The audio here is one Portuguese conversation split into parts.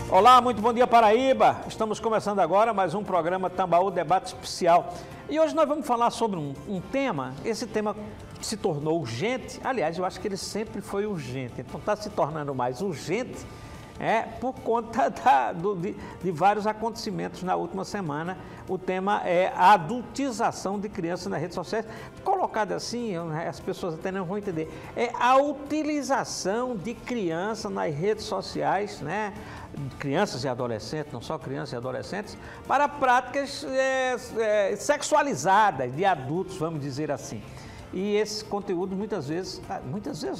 Olá, muito bom dia, Paraíba! Estamos começando agora mais um programa Tambaú Debate Especial. E hoje nós vamos falar sobre um tema, esse tema se tornou urgente, aliás, eu acho que ele sempre foi urgente, então está se tornando mais urgente por conta de vários acontecimentos na última semana. O tema é a adultização de crianças nas redes sociais. Colocado assim, as pessoas até não vão entender. É a utilização de crianças nas redes sociais, né? Crianças e adolescentes, não só crianças e adolescentes, para práticas sexualizadas de adultos, vamos dizer assim. E esses conteúdos muitas vezes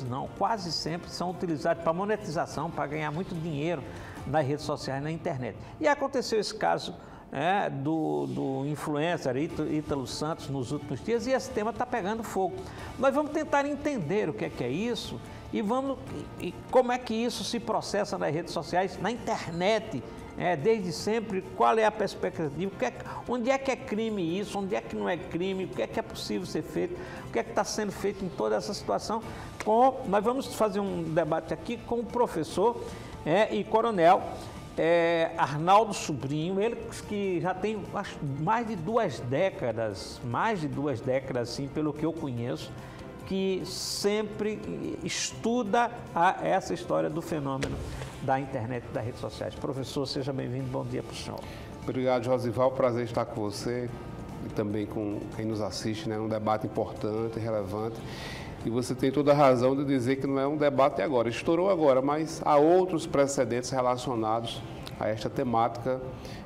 não, quase sempre são utilizados para monetização, para ganhar muito dinheiro nas redes sociais, na internet. E aconteceu esse caso do influencer Ítalo Santos nos últimos dias, e esse tema está pegando fogo. Nós vamos tentar entender o que é isso e como é que isso se processa nas redes sociais, na internet, desde sempre, qual é a perspectiva, onde é que é crime isso, onde é que não é crime, o que é possível ser feito, o que é que está sendo feito em toda essa situação. Nós vamos fazer um debate aqui com o professor e coronel Arnaldo Sobrinho, ele que já tem mais de duas décadas, assim, pelo que eu conheço, que sempre estuda essa história do fenômeno da internet e das redes sociais. Professor, seja bem-vindo, bom dia para o senhor. Obrigado, Josival, prazer estar com você e também com quem nos assiste, né? Um debate importante, relevante. E você tem toda a razão de dizer que não é um debate agora, estourou agora, mas há outros precedentes relacionados a esta temática.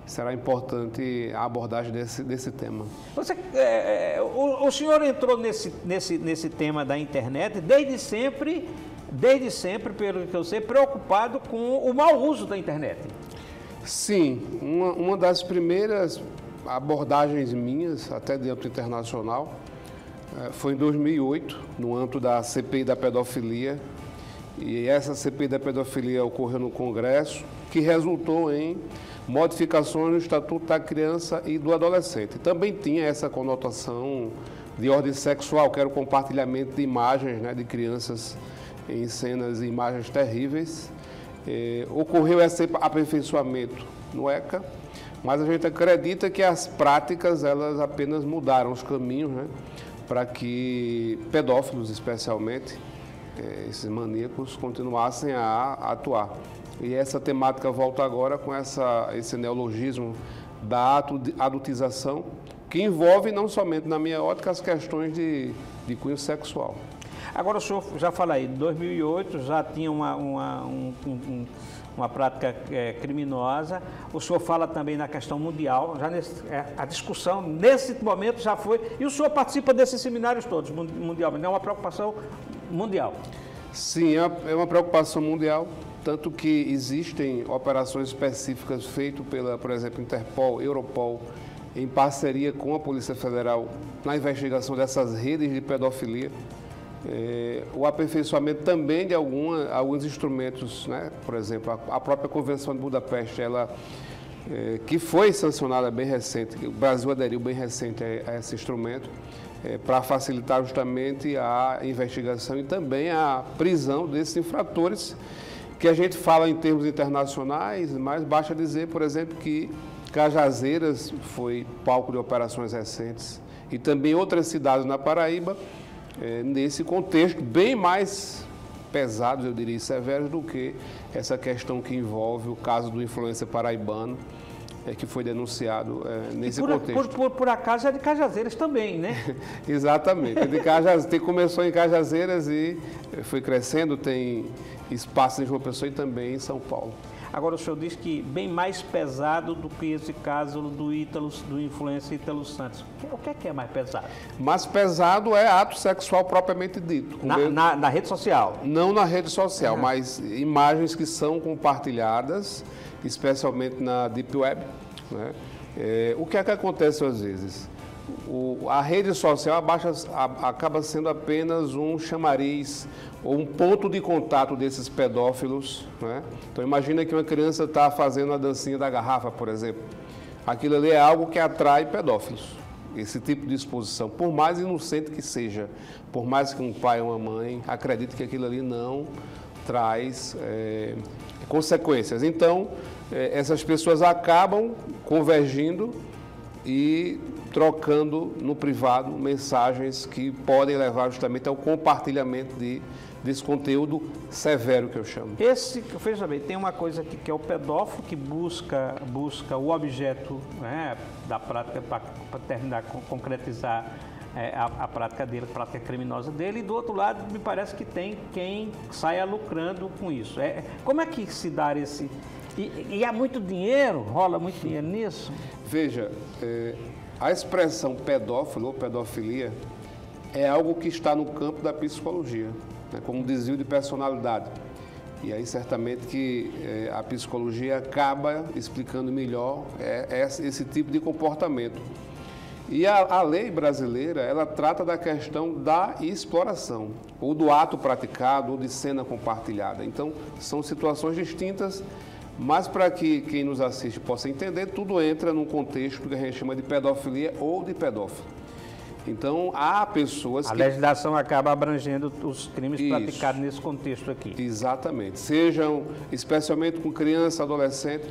Será importante a abordagem desse tema. O senhor entrou nesse tema da internet desde sempre, pelo que eu sei, preocupado com o mau uso da internet. Sim, uma das primeiras abordagens minhas, até de âmbito internacional, foi em 2008, no âmbito da CPI da pedofilia. E essa CPI da pedofilia ocorreu no Congresso, que resultou em modificações no Estatuto da Criança e do Adolescente. Também tinha essa conotação de ordem sexual, que era o compartilhamento de imagens, né, de crianças em cenas e imagens terríveis. Ocorreu esse aperfeiçoamento no ECA, mas a gente acredita que as práticas elas apenas mudaram os caminhos, né, para que pedófilos, especialmente, esses maníacos, continuassem a atuar. E essa temática volta agora com esse neologismo da adultização, que envolve não somente, na minha ótica, as questões de cunho sexual. Agora, o senhor já fala aí, em 2008 já tinha uma prática criminosa. O senhor fala também na questão mundial, já a discussão nesse momento já foi, e o senhor participa desses seminários todos, mundialmente, é uma preocupação mundial. Sim, é uma preocupação mundial, tanto que existem operações específicas feitas pela, por exemplo, Interpol, Europol, em parceria com a Polícia Federal na investigação dessas redes de pedofilia. O aperfeiçoamento também de alguns instrumentos, né? Por exemplo, a própria Convenção de Budapeste, que foi sancionada bem recente, o Brasil aderiu bem recente a esse instrumento, para facilitar justamente a investigação e também a prisão desses infratores, que a gente fala em termos internacionais, mas basta dizer, por exemplo, que Cajazeiras foi palco de operações recentes e também outras cidades na Paraíba, nesse contexto bem mais pesados, eu diria, severos do que essa questão que envolve o caso do influencer paraibano, que foi denunciado nesse contexto. Por acaso é de Cajazeiras também, né? Exatamente. Começou em Cajazeiras e foi crescendo, tem espaço em João Pessoa e também em São Paulo. Agora, o senhor diz que bem mais pesado do que esse caso do influencer Ítalo Santos. O que é mais pesado? Mais pesado é ato sexual propriamente dito. Na rede social? Não na rede social, mas imagens que são compartilhadas, especialmente na Deep Web, né? O que é que acontece às vezes? a rede social acaba sendo apenas um chamariz ou um ponto de contato desses pedófilos, né? Então imagina que uma criança está fazendo a dancinha da garrafa, por exemplo. Aquilo ali é algo que atrai pedófilos, esse tipo de exposição, por mais inocente que seja, por mais que um pai ou uma mãe acredite que aquilo ali não traz consequências. Então, essas pessoas acabam convergindo e trocando no privado mensagens que podem levar justamente ao compartilhamento desse conteúdo severo que eu chamo. Veja bem, tem uma coisa aqui que é o pedófilo que busca o objeto, né, da prática para terminar, concretizar a prática dele, a prática criminosa dele, e do outro lado me parece que tem quem saia lucrando com isso. Como é que se dá esse... E há muito dinheiro? Rola muito dinheiro nisso? Veja, a expressão pedófilo ou pedofilia é algo que está no campo da psicologia, né, como um desvio de personalidade. E aí certamente que a psicologia acaba explicando melhor esse tipo de comportamento. E a lei brasileira, ela trata da questão da exploração, ou do ato praticado, ou de cena compartilhada. Então, são situações distintas, mas para que quem nos assiste possa entender, tudo entra num contexto que a gente chama de pedofilia ou de pedófilo. Então, há pessoas que... A legislação acaba abrangendo os crimes praticados nesse contexto aqui. Exatamente. Sejam, especialmente com criança, adolescente,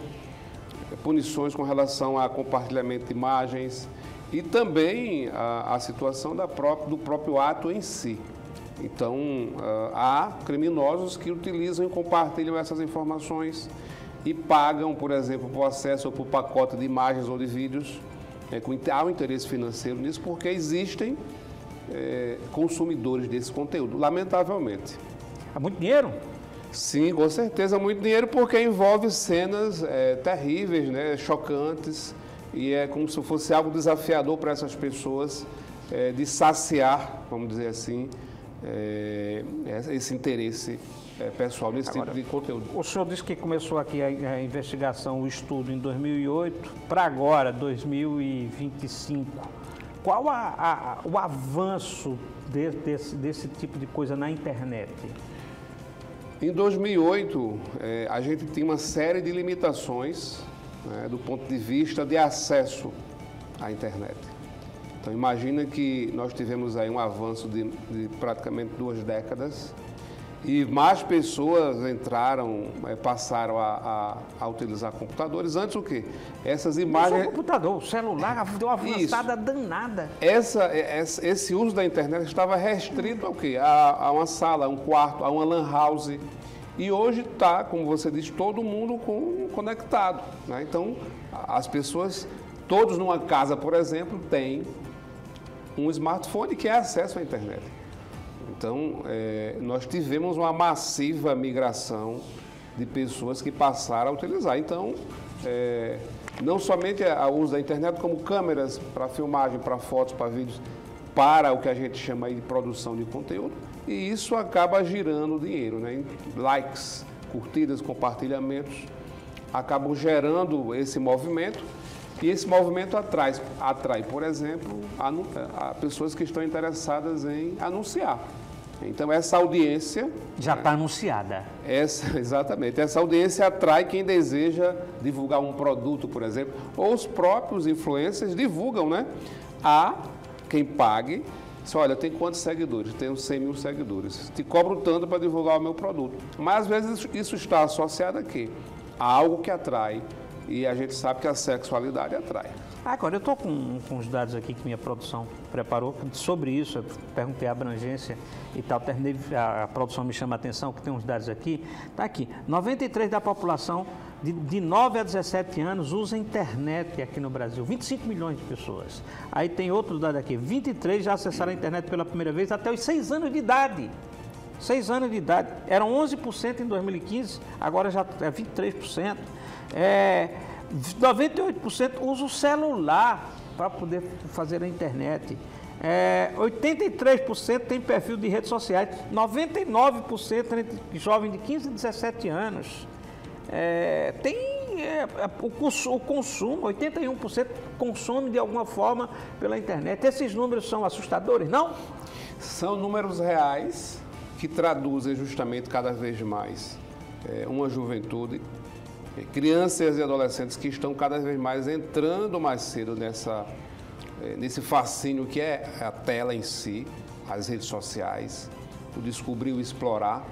punições com relação a compartilhamento de imagens e também a situação do próprio ato em si. Então, há criminosos que utilizam e compartilham essas informações e pagam, por exemplo, por acesso ou por pacote de imagens ou de vídeos. Há um interesse financeiro nisso porque existem consumidores desse conteúdo, lamentavelmente. Há muito dinheiro? Sim, com certeza, muito dinheiro porque envolve cenas terríveis, né, chocantes, e é como se fosse algo desafiador para essas pessoas de saciar, vamos dizer assim, esse interesse pessoal nesse tipo de conteúdo. O senhor disse que começou aqui a investigação, o estudo em 2008, para agora, 2025. Qual o avanço desse tipo de coisa na internet? Em 2008, a gente tinha uma série de limitações, né, do ponto de vista de acesso à internet. Então, imagina que nós tivemos aí um avanço de praticamente 2 décadas e mais pessoas entraram, passaram a utilizar computadores. Antes o quê? Essas imagens... Não só o computador, o celular deu uma avançada danada. Esse uso da internet estava restrito ao quê? A uma sala, a um quarto, a uma lan house. E hoje está, como você disse, todo mundo conectado, né? Então, as pessoas, todos numa casa, por exemplo, têm um smartphone que é acesso à internet. Então, nós tivemos uma massiva migração de pessoas que passaram a utilizar. Então, não somente o uso da internet, como câmeras para filmagem, para fotos, para vídeos, para o que a gente chama aí de produção de conteúdo. E isso acaba girando dinheiro, né? Likes, curtidas, compartilhamentos, acabam gerando esse movimento. E esse movimento atrai, por exemplo, a pessoas que estão interessadas em anunciar. Então, essa audiência... Já está anunciada. Exatamente. Essa audiência atrai quem deseja divulgar um produto, por exemplo, ou os próprios influencers divulgam, né? Há quem pague, diz, olha, eu tenho quantos seguidores? Tenho 100 mil seguidores. Te cobro tanto para divulgar o meu produto. Mas, às vezes, isso está associado a quê? A algo que atrai. E a gente sabe que a sexualidade atrai. Agora, eu estou com os dados aqui que minha produção preparou sobre isso. Eu perguntei a abrangência e tal. Terminei, a produção me chama a atenção, que tem uns dados aqui. Está aqui, 93% da população de 9 a 17 anos usa internet aqui no Brasil. 25 milhões de pessoas. Aí tem outro dado aqui, 23 já acessaram a internet pela primeira vez até os 6 anos de idade. 6 anos de idade. Eram 11% em 2015, agora já é 23%. 98% usa o celular para poder fazer a internet. 83% tem perfil de redes sociais. 99% entre jovens de 15 a 17 anos. Tem o consumo, 81% consome de alguma forma pela internet. Esses números são assustadores, não? São números reais que traduzem justamente cada vez mais uma juventude, crianças e adolescentes que estão cada vez mais entrando mais cedo nesse fascínio que é a tela em si, as redes sociais, o descobrir, o explorar.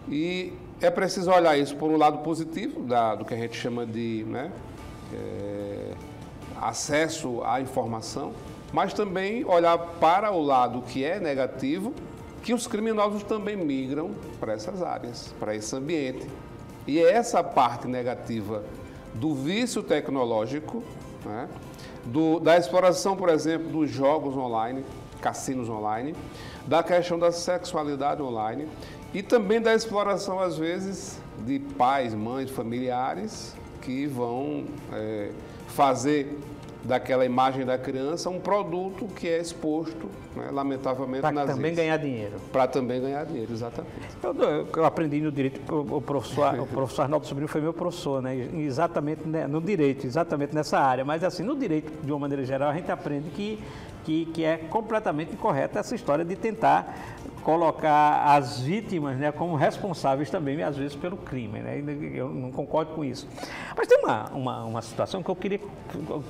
E é preciso olhar isso por um lado positivo, do que a gente chama de acesso à informação, mas também olhar para o lado que é negativo, que os criminosos também migram para essas áreas, para esse ambiente. E é essa parte negativa do vício tecnológico, né, da exploração, por exemplo, dos jogos online, cassinos online, da questão da sexualidade online e também da exploração, às vezes, de pais, mães, familiares que vão fazer daquela imagem da criança um produto que é exposto, né, lamentavelmente, nas redes. Para também ganhar dinheiro. Para também ganhar dinheiro, exatamente. Eu aprendi no direito, o professor Arnaldo Sobrinho foi meu professor, né, exatamente no direito, exatamente nessa área. Mas assim, no direito, de uma maneira geral, a gente aprende que é completamente incorreta essa história de tentar colocar as vítimas, né, como responsáveis também, às vezes, pelo crime, né? Eu não concordo com isso. Mas tem uma situação que eu queria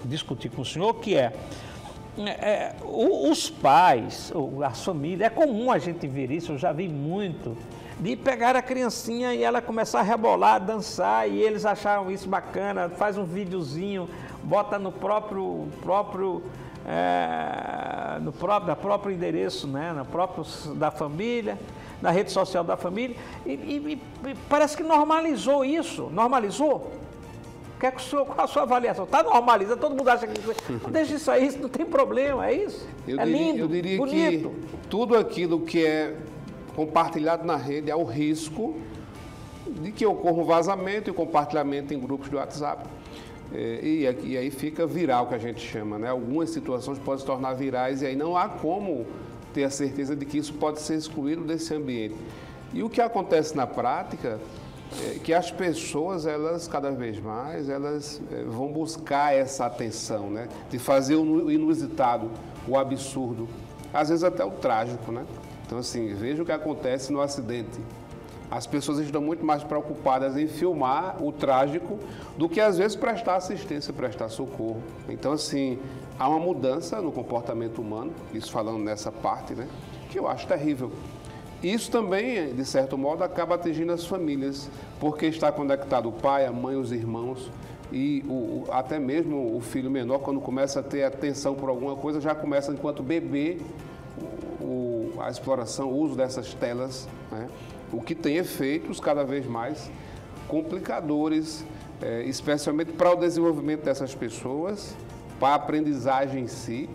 discutir com o senhor, que os pais, as famílias, é comum a gente ver isso, eu já vi muito, de pegar a criancinha e ela começar a rebolar, dançar, e eles acharam isso bacana, faz um videozinho, bota no próprio endereço, né, da família, na rede social da família, e parece que normalizou isso. Normalizou? Qual a sua avaliação? Está normalizado, todo mundo acha que deixa isso aí, isso não tem problema, é isso? Lindo, eu diria bonito. Que tudo aquilo que é compartilhado na rede há o risco de que ocorra um vazamento e compartilhamento em grupos de WhatsApp. E aí fica viral, que a gente chama, né? Algumas situações podem se tornar virais e aí não há como ter a certeza de que isso pode ser excluído desse ambiente. E o que acontece na prática é que as pessoas, elas cada vez mais, elas vão buscar essa atenção, né? De fazer o inusitado, o absurdo, às vezes até o trágico, né? Então, assim, veja o que acontece no acidente. As pessoas estão muito mais preocupadas em filmar o trágico do que, às vezes, prestar assistência, prestar socorro. Então, assim, há uma mudança no comportamento humano, isso falando nessa parte, né, que eu acho terrível. Isso também, de certo modo, acaba atingindo as famílias, porque está conectado o pai, a mãe, os irmãos e até mesmo o filho menor, quando começa a ter atenção por alguma coisa, já começa, enquanto bebê, a exploração, o uso dessas telas, né? O que tem efeitos cada vez mais complicadores, especialmente para o desenvolvimento dessas pessoas, para a aprendizagem em si.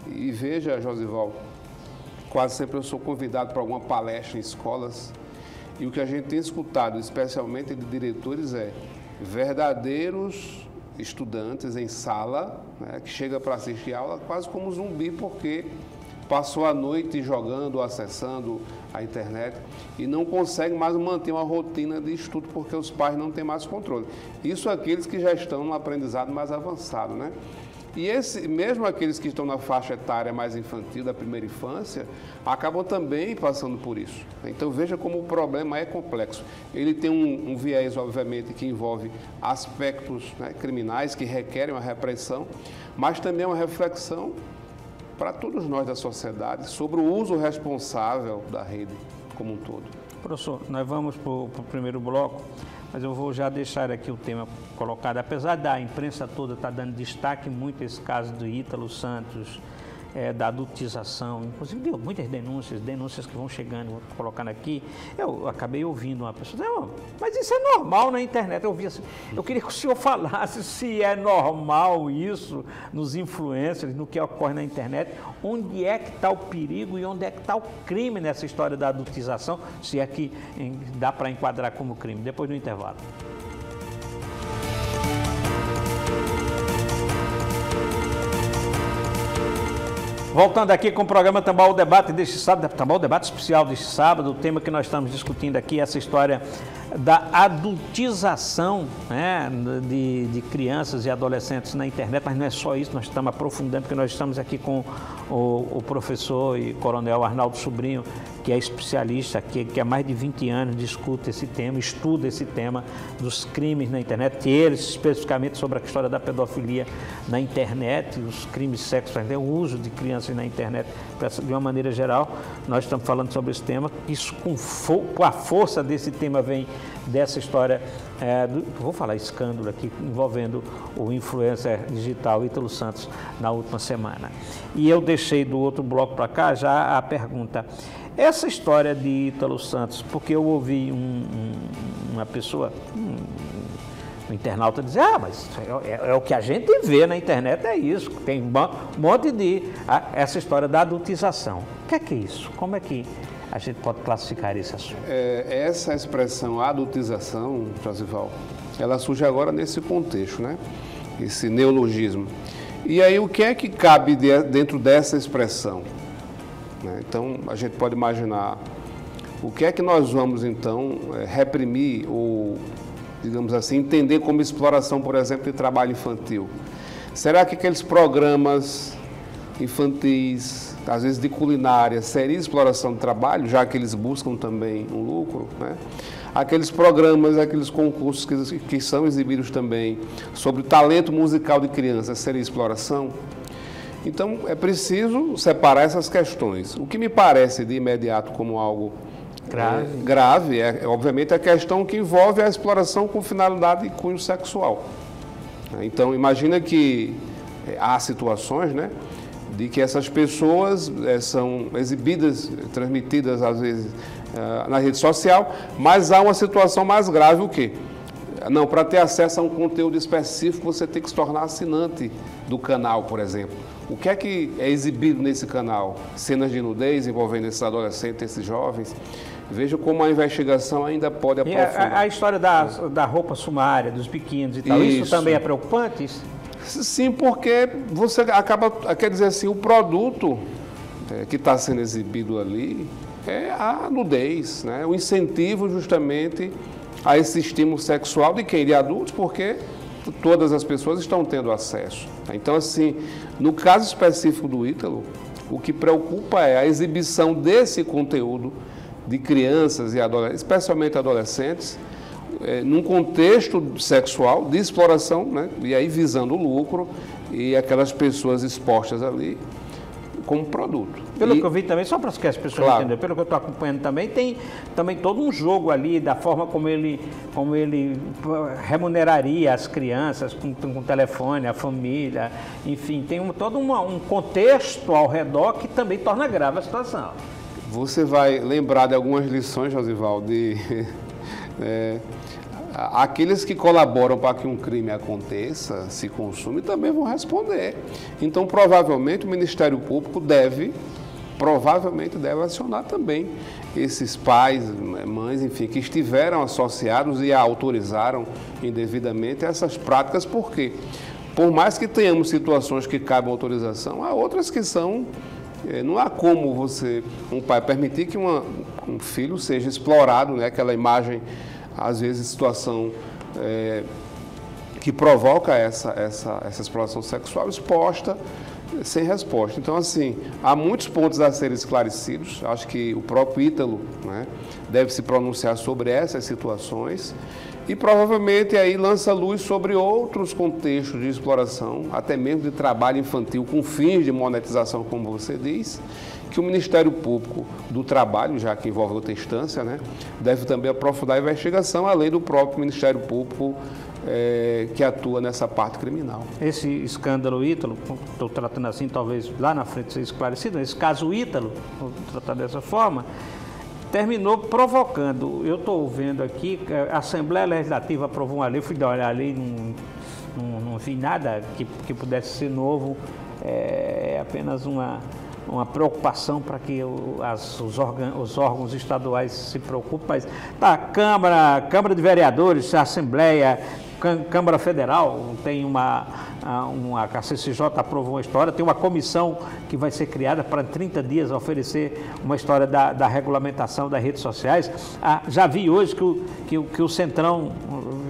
E veja, Josival, quase sempre eu sou convidado para alguma palestra em escolas, e o que a gente tem escutado, especialmente de diretores, é verdadeiros estudantes em sala, né, que chega para assistir aula quase como zumbi, porque passou a noite jogando, acessando a internet e não consegue mais manter uma rotina de estudo porque os pais não têm mais controle. Isso aqueles que já estão no aprendizado mais avançado, né? E mesmo aqueles que estão na faixa etária mais infantil, da primeira infância, acabam também passando por isso. Então veja como o problema é complexo. Ele tem um viés, obviamente, que envolve aspectos, né, criminais que requerem uma repressão, mas também uma reflexão para todos nós da sociedade sobre o uso responsável da rede como um todo. Professor, nós vamos para o primeiro bloco, mas eu vou já deixar aqui o tema colocado. Apesar da imprensa toda estar dando destaque muito a esse caso do Ítalo Santos, da adultização, inclusive deu muitas denúncias que vão chegando, vou colocando aqui. Eu acabei ouvindo uma pessoa dizer, mas isso é normal na internet. Eu ouvi assim, eu queria que o senhor falasse se é normal isso nos influencers, no que ocorre na internet, onde é que está o perigo e onde é que está o crime nessa história da adultização, se é que dá para enquadrar como crime. Depois do intervalo. Voltando aqui com o programa Tambal Debate deste sábado, Tambal Debate especial deste sábado, o tema que nós estamos discutindo aqui, essa história da adultização, né, de crianças e adolescentes na internet, mas não é só isso, nós estamos aprofundando, porque nós estamos aqui com o professor e coronel Arnaldo Sobrinho, que é especialista, que há mais de 20 anos discute esse tema, estuda esse tema dos crimes na internet, e eles especificamente sobre a história da pedofilia na internet, os crimes sexuais, o uso de crianças na internet, de uma maneira geral. Nós estamos falando sobre esse tema, isso com a força desse tema vem dessa história, vou falar escândalo aqui, envolvendo o influencer digital Ítalo Santos na última semana. E eu deixei do outro bloco para cá já a pergunta, essa história de Ítalo Santos, porque eu ouvi uma pessoa, um internauta dizer, mas é o que a gente vê na internet, é isso, tem um monte de, essa história da adultização. O que é isso? Como é que a gente pode classificar esse assunto? Essa expressão adultização, Josival, ela surge agora nesse contexto, né? Esse neologismo. E aí o que é que cabe dentro dessa expressão? Então, a gente pode imaginar o que é que nós vamos, então, reprimir ou, digamos assim, entender como exploração, por exemplo, de trabalho infantil. Será que aqueles programas infantis, às vezes de culinária, seria exploração de trabalho, já que eles buscam também um lucro, né? Aqueles programas, aqueles concursos que são exibidos também sobre o talento musical de crianças, seria exploração? Então, é preciso separar essas questões. O que me parece de imediato como algo grave obviamente, a questão que envolve a exploração com finalidade e cunho sexual. Então, imagina que há situações, né, de que essas pessoas são exibidas, transmitidas, às vezes, na rede social, mas há uma situação mais grave, o quê? Não, para ter acesso a um conteúdo específico, você tem que se tornar assinante do canal, por exemplo. O que é exibido nesse canal? Cenas de nudez envolvendo esses adolescentes, esses jovens. Veja como a investigação ainda pode aprofundar. A história da roupa sumária, dos biquínis e tal, isso também é preocupante? Sim, porque você acaba, quer dizer assim, o produto que está sendo exibido ali é a nudez, né? O incentivo justamente a esse estímulo sexual de quem? De adultos, porque todas as pessoas estão tendo acesso. Então, assim, no caso específico do Ítalo, o que preocupa é a exibição desse conteúdo de crianças e adolescentes, especialmente adolescentes, num contexto sexual de exploração, né? E aí visando o lucro e aquelas pessoas expostas ali como produto. Pelo que eu vi também, só para que as pessoas entenderem, pelo que eu estou acompanhando também, tem também todo um jogo ali da forma como ele remuneraria as crianças com telefone, a família, enfim, tem todo um contexto ao redor que também torna grave a situação. Você vai lembrar de algumas lições, Josival, aqueles que colaboram para que um crime aconteça, se consume, também vão responder. Então, provavelmente, o Ministério Público deve acionar também esses pais, mães, enfim, que estiveram associados e autorizaram indevidamente essas práticas, porque, por mais que tenhamos situações que cabem autorização, há outras que são... Não há como um pai, permitir que um filho seja explorado, né? Aquela imagem, às vezes, situação que provoca essa exploração sexual exposta, sem resposta. Então, assim, há muitos pontos a serem esclarecidos. Acho que o próprio Ítalo, né, deve se pronunciar sobre essas situações e provavelmente aí lança luz sobre outros contextos de exploração, até mesmo de trabalho infantil com fins de monetização, como você diz, que o Ministério Público do Trabalho, já que envolve outra instância, né, deve também aprofundar a investigação, além do próprio Ministério Público que atua nessa parte criminal. Esse escândalo Ítalo, estou tratando assim, talvez lá na frente seja esclarecido, esse caso Ítalo, vou tratar dessa forma, terminou provocando, eu estou vendo aqui, a Assembleia Legislativa aprovou uma lei, fui dar uma olhada ali, não vi nada que pudesse ser novo, é apenas uma preocupação para que os órgãos estaduais se preocupem, mas tá, Câmara de Vereadores, a Assembleia, Câmara Federal tem a CCJ aprovou uma história, tem uma comissão que vai ser criada para 30 dias oferecer uma história da regulamentação das redes sociais. Já vi hoje que o Centrão,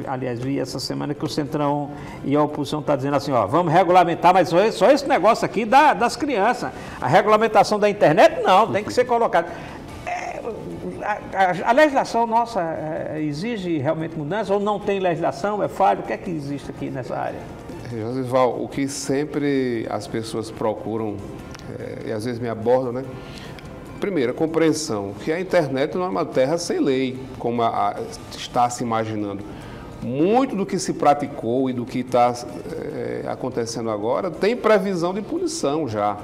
aliás, vi essa semana que o Centrão e a oposição estão dizendo assim, ó, vamos regulamentar, mas só esse negócio aqui das crianças. A regulamentação da internet, não, tem que ser colocado. A legislação nossa exige realmente mudança ou não tem legislação, é falho? O que é que existe aqui nessa área? Josival, o que sempre as pessoas procuram, e às vezes me abordam, né? Primeiro, a compreensão que a internet não é uma terra sem lei, como está se imaginando. Muito do que se praticou e do que está acontecendo agora tem previsão de punição já.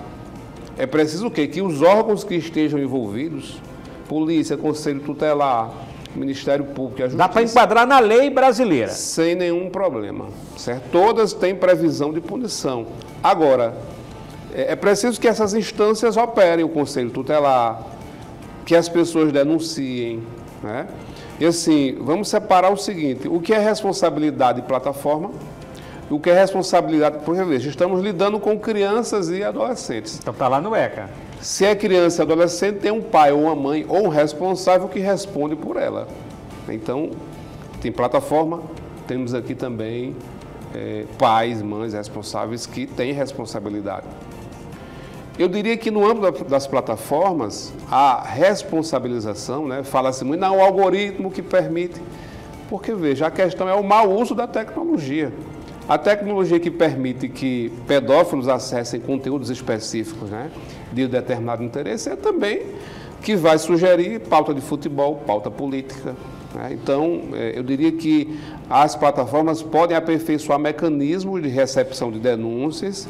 É preciso o quê? Que os órgãos que estejam envolvidos, Polícia, Conselho Tutelar, Ministério Público e a Justiça... Dá para enquadrar na lei brasileira. Sem nenhum problema, certo? Todas têm previsão de punição. Agora, é preciso que essas instâncias operem, o Conselho Tutelar, que as pessoas denunciem, né? E assim, vamos separar o seguinte, o que é responsabilidade de plataforma, o que é responsabilidade... Porque, veja, estamos lidando com crianças e adolescentes. Então está lá no ECA. Se é criança e adolescente, tem um pai ou uma mãe ou um responsável que responde por ela. Então, tem plataforma, temos aqui também pais, mães responsáveis que têm responsabilidade. Eu diria que no âmbito das plataformas, a responsabilização, né, fala-se muito, não, o algoritmo que permite, porque, veja, a questão é o mau uso da tecnologia. A tecnologia que permite que pedófilos acessem conteúdos específicos, né, de determinado interesse, é também que vai sugerir pauta de futebol, pauta política, né? Então, eu diria que as plataformas podem aperfeiçoar mecanismos de recepção de denúncias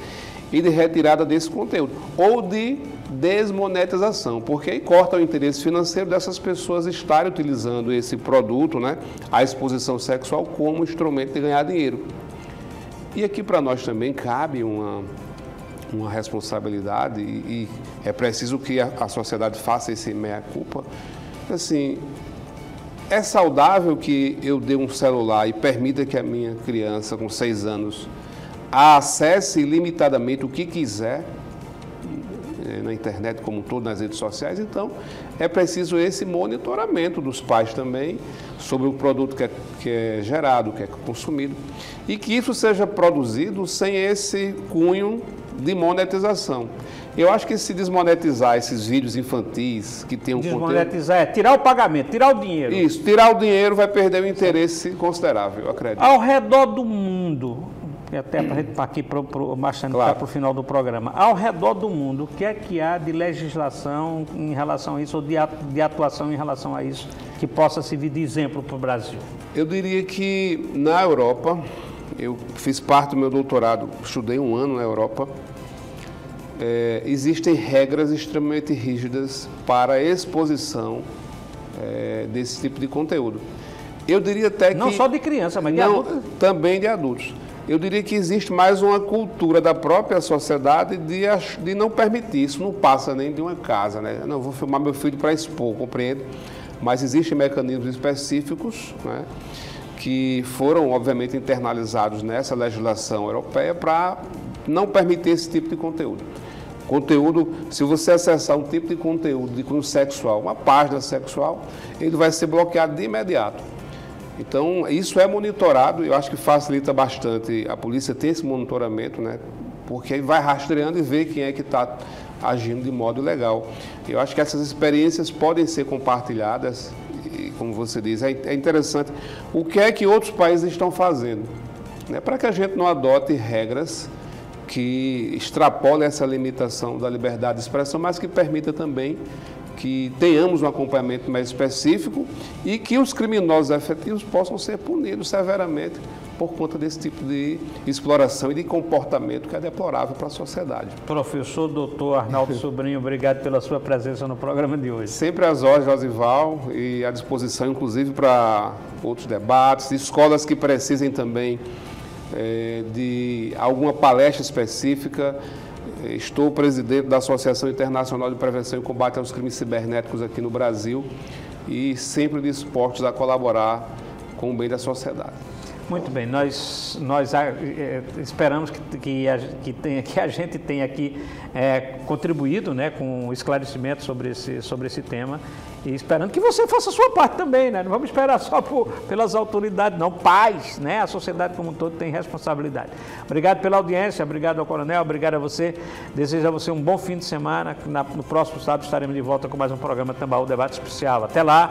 e de retirada desse conteúdo, ou de desmonetização, porque aí corta o interesse financeiro dessas pessoas estarem utilizando esse produto, né, a exposição sexual, como instrumento de ganhar dinheiro. E aqui para nós também cabe uma responsabilidade e é preciso que a sociedade faça esse meia-culpa. Assim, é saudável que eu dê um celular e permita que a minha criança com 6 anos acesse ilimitadamente o que quiser na internet como um todo, nas redes sociais? Então, é preciso esse monitoramento dos pais também sobre o produto que é gerado, que é consumido, e que isso seja produzido sem esse cunho de monetização. Eu acho que se desmonetizar esses vídeos infantis que tem um desmonetizar conteúdo... tirar o pagamento, tirar o dinheiro. Isso, tirar o dinheiro vai perder um interesse considerável, eu acredito. Ao redor do mundo, e até para a gente aqui para o final do programa, ao redor do mundo, o que é que há de legislação em relação a isso, ou de atuação em relação a isso, que possa servir de exemplo para o Brasil? Eu diria que na Europa, eu fiz parte do meu doutorado, estudei 1 ano na Europa, existem regras extremamente rígidas para a exposição desse tipo de conteúdo. Eu diria até que... Não só de criança, mas de adultos? Também de adultos. Eu diria que existe mais uma cultura da própria sociedade de não permitir. Isso não passa nem de uma casa, né? Não vou filmar meu filho para expor, compreendo. Mas existem mecanismos específicos, né, que foram, obviamente, internalizados nessa legislação europeia para não permitir esse tipo de conteúdo. Conteúdo, se você acessar um tipo de conteúdo de cunho sexual, uma página sexual, ele vai ser bloqueado de imediato. Então, isso é monitorado, eu acho que facilita bastante. A polícia ter esse monitoramento, né, porque vai rastreando e vê quem é que está agindo de modo ilegal. Eu acho que essas experiências podem ser compartilhadas e, como você diz, é interessante o que é que outros países estão fazendo, né, para que a gente não adote regras que extrapolem essa limitação da liberdade de expressão, mas que permita também que tenhamos um acompanhamento mais específico e que os criminosos efetivos possam ser punidos severamente por conta desse tipo de exploração e de comportamento que é deplorável para a sociedade. Professor Dr. Arnaldo Sobrinho, obrigado pela sua presença no programa de hoje. Sempre às ordens, Josival, e à disposição, inclusive, para outros debates, escolas que precisem também de alguma palestra específica. Estou presidente da Associação Internacional de Prevenção e Combate aos Crimes Cibernéticos aqui no Brasil e sempre dispostos a colaborar com o bem da sociedade. Muito bem, nós esperamos que a gente tenha aqui contribuído, né, com esclarecimento sobre esse tema, e esperando que você faça a sua parte também, né? Não vamos esperar só pelas autoridades, não. Pais, né? A sociedade como um todo tem responsabilidade. Obrigado pela audiência, obrigado ao Coronel, obrigado a você. Desejo a você um bom fim de semana. No próximo sábado estaremos de volta com mais um programa Tambaú Debate Especial. Até lá.